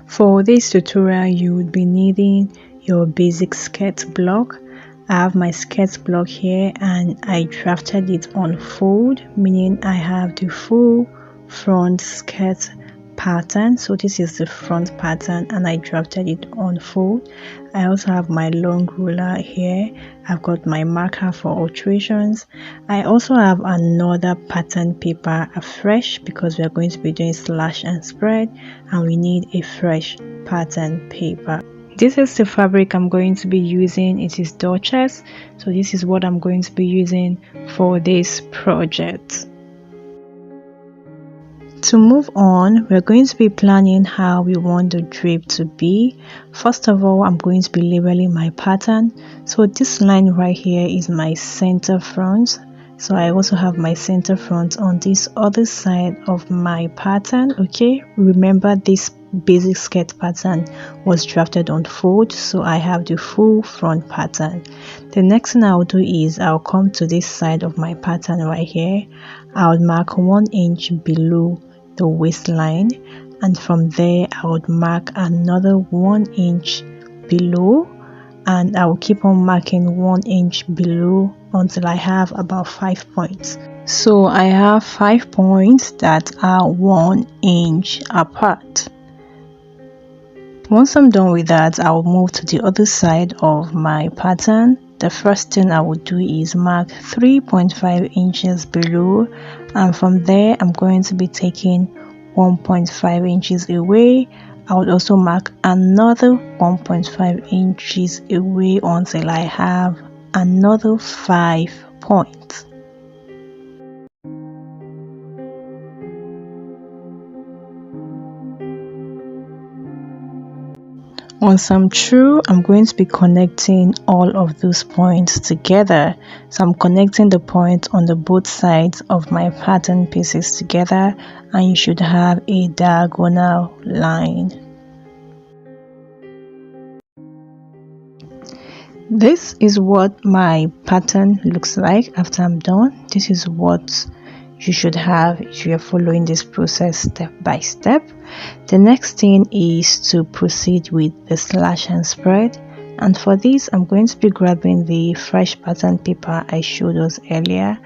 For this tutorial, you would be needing your basic skirt block. I have my skirt block here and I drafted it on fold, meaning I have the full front skirt pattern. So this is the front pattern and I drafted it on fold. I also have my long ruler here. I've got my marker for alterations. I also have another pattern paper afresh because we are going to be doing slash and spread and we need a fresh pattern paper. This is the fabric I'm going to be using. It is Duchess, so this is what I'm going to be using for this project. To move on, we're going to be planning how we want the drape to be. First of all, I'm going to be labeling my pattern. So this line right here is my center front. So I also have my center front on this other side of my pattern. Okay, remember this basic skirt pattern was drafted on fold, so I have the full front pattern. The next thing I'll do is I'll come to this side of my pattern right here. I'll mark 1 inch below the waistline, and from there I would mark another 1 inch below, and I will keep on marking 1 inch below until I have about 5 points. So I have 5 points that are 1 inch apart. Once I'm done with that, I will move to the other side of my pattern. The first thing I will do is mark 3.5 inches below, and from there I'm going to be taking 1.5 inches away. I would also mark another 1.5 inches away until I have another 5 points. Once I'm through, I'm going to be connecting all of those points together. So I'm connecting the point on the both sides of my pattern pieces together, and you should have a diagonal line. This is what my pattern looks like after I'm done. This is what you should have if you are following this process step by step. The next thing is to proceed with the slash and spread, and for this I'm going to be grabbing the fresh pattern paper I showed us earlier.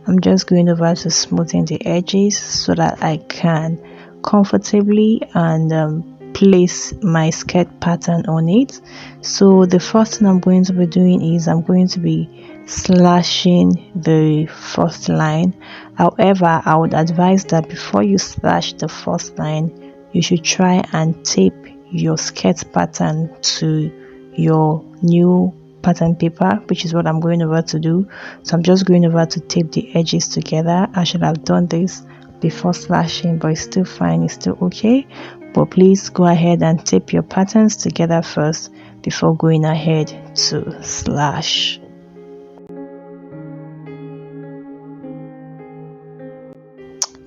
I'm just going over to smoothing the edges so that I can comfortably and place my skirt pattern on it. So the first thing I'm going to be doing is I'm going to be slashing the first line. However, I would advise that before you slash the first line, you should try and tape your skirt pattern to your new pattern paper, which is what I'm going over to do. So I'm just going over to tape the edges together. I should have done this before slashing, but it's still fine, it's still okay. But please go ahead and tape your patterns together first before going ahead to slash.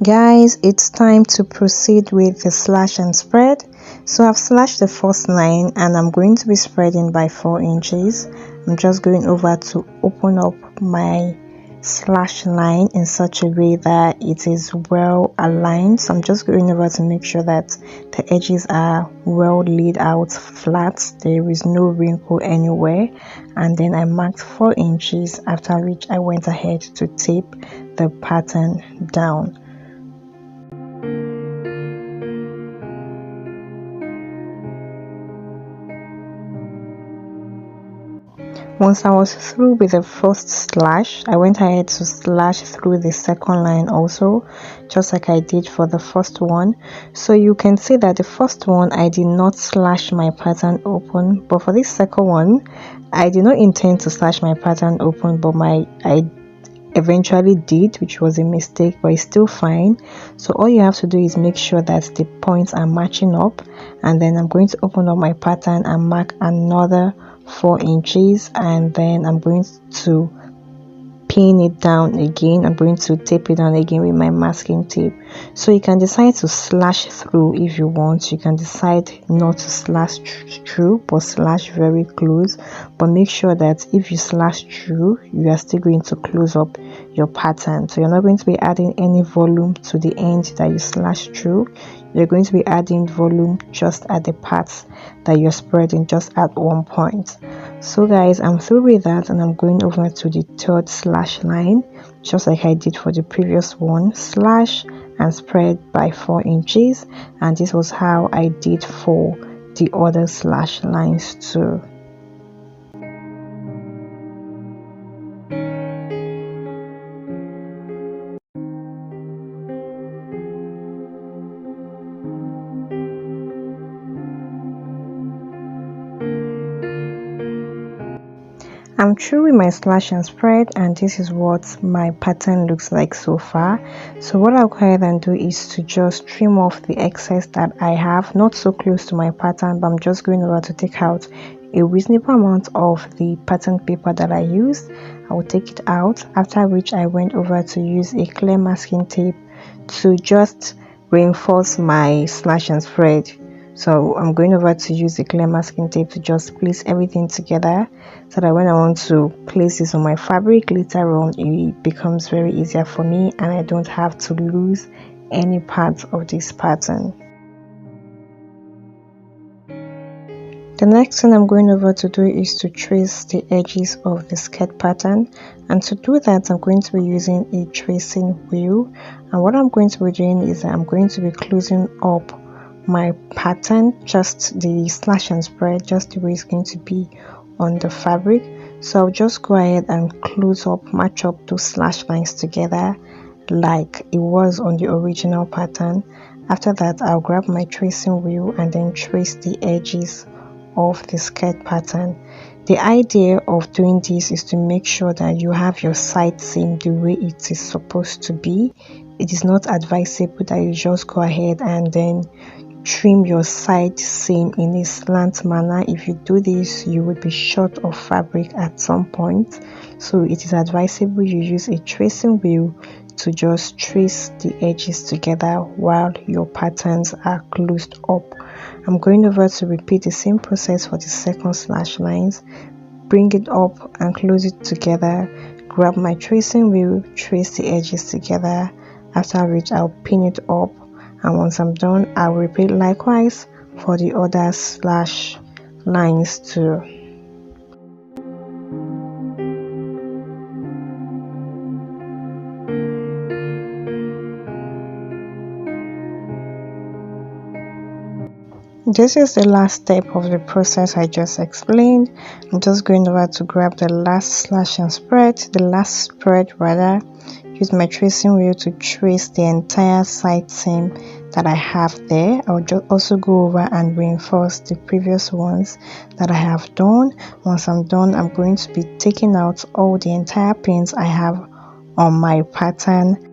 Guys, it's time to proceed with the slash and spread. So I've slashed the first line and I'm going to be spreading by 4 inches. I'm just going over to open up my slash line in such a way that it is well aligned. So I'm just going over to make sure that the edges are well laid out flat, there is no wrinkle anywhere, and then I marked 4 inches, after which I went ahead to tape the pattern down. Once I was through with the first slash, I went ahead to slash through the second line also, just like I did for the first one. So you can see that the first one I did not slash my pattern open, but for this second one I did not intend to slash my pattern open, but I eventually did, which was a mistake, but it's still fine. So all you have to do is make sure that the points are matching up, and then I'm going to open up my pattern and mark another 4 inches, and then I'm going to pin it down again. I'm going to tape it down again with my masking tape. So you can decide to slash through if you want. You can decide not to slash through but slash very close, but make sure that if you slash through, you are still going to close up your pattern. So you're not going to be adding any volume to the end that you slash through. you're going to be adding volume just at the parts that you're spreading, just at one point. So guys, I'm through with that, and I'm going over to the third slash line, just like I did for the previous one. Slash and spread by 4 inches, and this was how I did for the other slash lines too. I'm through with my slash and spread, and this is what my pattern looks like so far. So what I'll go ahead and do is to just trim off the excess that I have, not so close to my pattern, but I'm just going over to take out a reasonable amount of the pattern paper that I used. I will take it out, after which I went over to use a clear masking tape to just reinforce my slash and spread. So I'm going over to use the clear masking tape to just place everything together, so that when I want to place this on my fabric later on, it becomes very easier for me and I don't have to lose any part of this pattern. The next thing I'm going over to do is to trace the edges of the skirt pattern, and to do that I'm going to be using a tracing wheel. And what I'm going to be doing is I'm going to be closing up my pattern, just the slash and spread, just the way it's going to be on the fabric. So I'll just go ahead and close up, match up those slash lines together like it was on the original pattern. After that, I'll grab my tracing wheel and then trace the edges of the skirt pattern. The idea of doing this is to make sure that you have your side seam the way it is supposed to be. It is not advisable that you just go ahead and then trim your side seam in a slant manner. If you do this, you would be short of fabric at some point. So it is advisable you use a tracing wheel to just trace the edges together while your patterns are closed up. I'm going over to repeat the same process for the second slash lines. Bring it up and close it together, grab my tracing wheel, trace the edges together, after which I'll pin it up, and once I'm done, I'll repeat likewise for the other slash lines too. This is the last step of the process I just explained. I'm just going over to grab the last slash and spread, the last spread rather, use my tracing wheel to trace the entire side seam that I have there. I'll just also go over and reinforce the previous ones that I have done. Once I'm done, I'm going to be taking out all the entire pins I have on my pattern,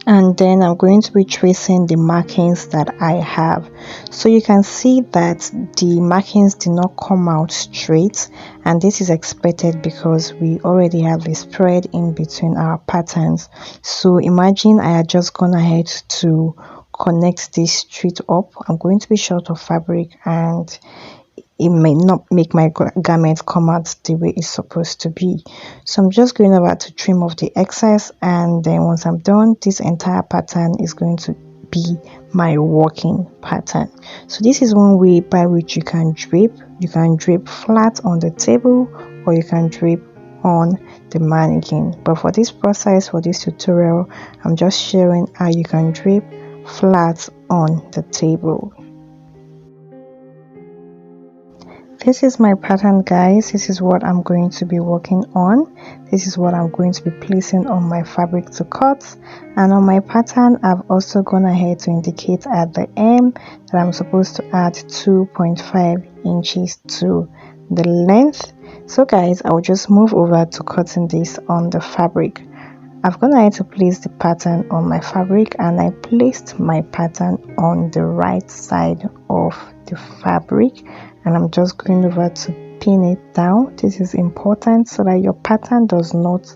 and then I'm going to be tracing the markings that I have. So you can see that the markings did not come out straight, and this is expected because we already have a spread in between our patterns. So imagine I had just gone ahead to connect this straight up. I'm going to be short of fabric and it may not make my garment come out the way it's supposed to be. So I'm just going over to trim off the excess, and then once I'm done, this entire pattern is going to be my working pattern. So this is one way by which you can drape. You can drape flat on the table, or you can drape on the mannequin. But for this process, for this tutorial, I'm just sharing how you can drape flat on the table. This is my pattern, guys. This is what I'm going to be working on. This is what I'm going to be placing on my fabric to cut. And on my pattern, I've also gone ahead to indicate at the hem that I'm supposed to add 2.5 inches to the length. So guys, I'll just move over to cutting this on the fabric. I've gone ahead to place the pattern on my fabric, and I placed my pattern on the right side of the fabric, and I'm just going over to pin it down. This is important so that your pattern does not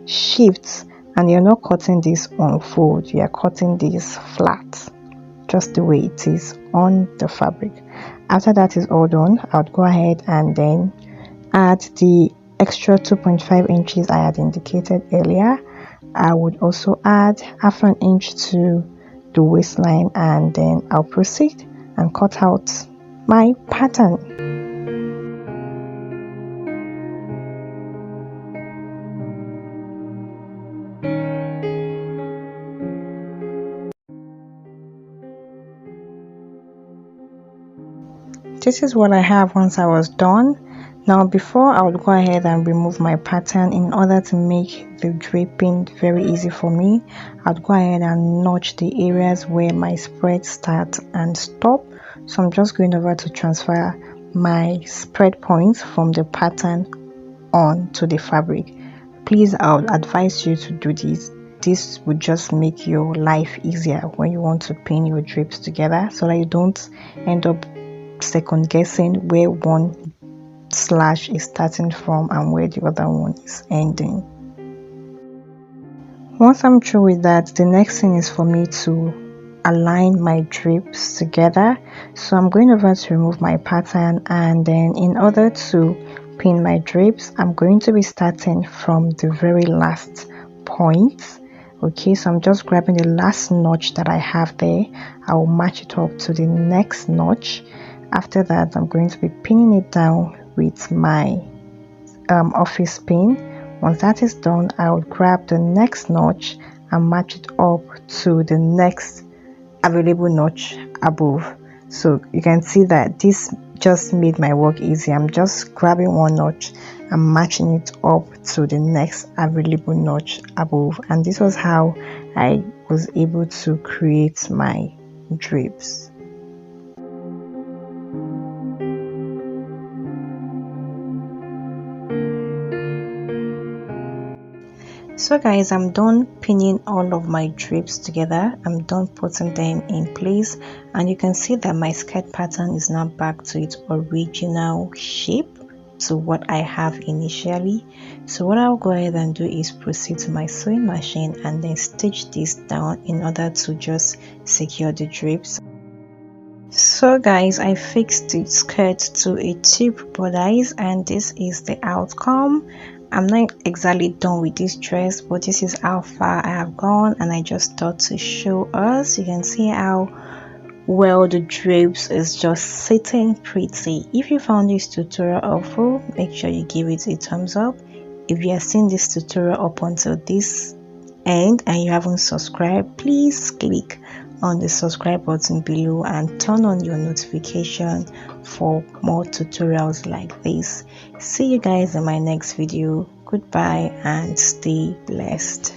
shift and you're not cutting this on fold. You are cutting this flat, just the way it is on the fabric. After that is all done, I'll go ahead and then add the extra 2.5 inches I had indicated earlier. I would also add half an inch to the waistline, and then I'll proceed and cut out my pattern. This is what I have once I was done. Now before I would go ahead and remove my pattern, in order to make the draping very easy for me, I'd go ahead and notch the areas where my spread starts and stop. So I'm just going over to transfer my spread points from the pattern onto the fabric. Please, I would advise you to do this. This would just make your life easier when you want to pin your drapes together, so that you don't end up second guessing where one slash is starting from and where the other one is ending. Once I'm through with that, the next thing is for me to align my drapes together. So I'm going over to remove my pattern, and then in order to pin my drapes, I'm going to be starting from the very last point. Okay, so I'm just grabbing the last notch that I have there. I will match it up to the next notch. After that, I'm going to be pinning it down with my office pin. Once that is done, I will grab the next notch and match it up to the next available notch above. So you can see that this just made my work easy. I'm just grabbing one notch and matching it up to the next available notch above, and this was how I was able to create my drapes. So guys, I'm done pinning all of my drapes together. I'm done putting them in place, and you can see that my skirt pattern is now back to its original shape, to what I have initially. So what I'll go ahead and do is proceed to my sewing machine and then stitch this down in order to just secure the drapes. So guys, I fixed the skirt to a tube bodice, and this is the outcome. I'm not exactly done with this dress, but this is how far I have gone, and I just thought to show us. You can see how well the drapes is just sitting pretty. If you found this tutorial helpful, make sure you give it a thumbs up. If you have seen this tutorial up until this end and you haven't subscribed, please click on the subscribe button below and turn on your notification for more tutorials like this. See you guys in my next video. Goodbye and stay blessed.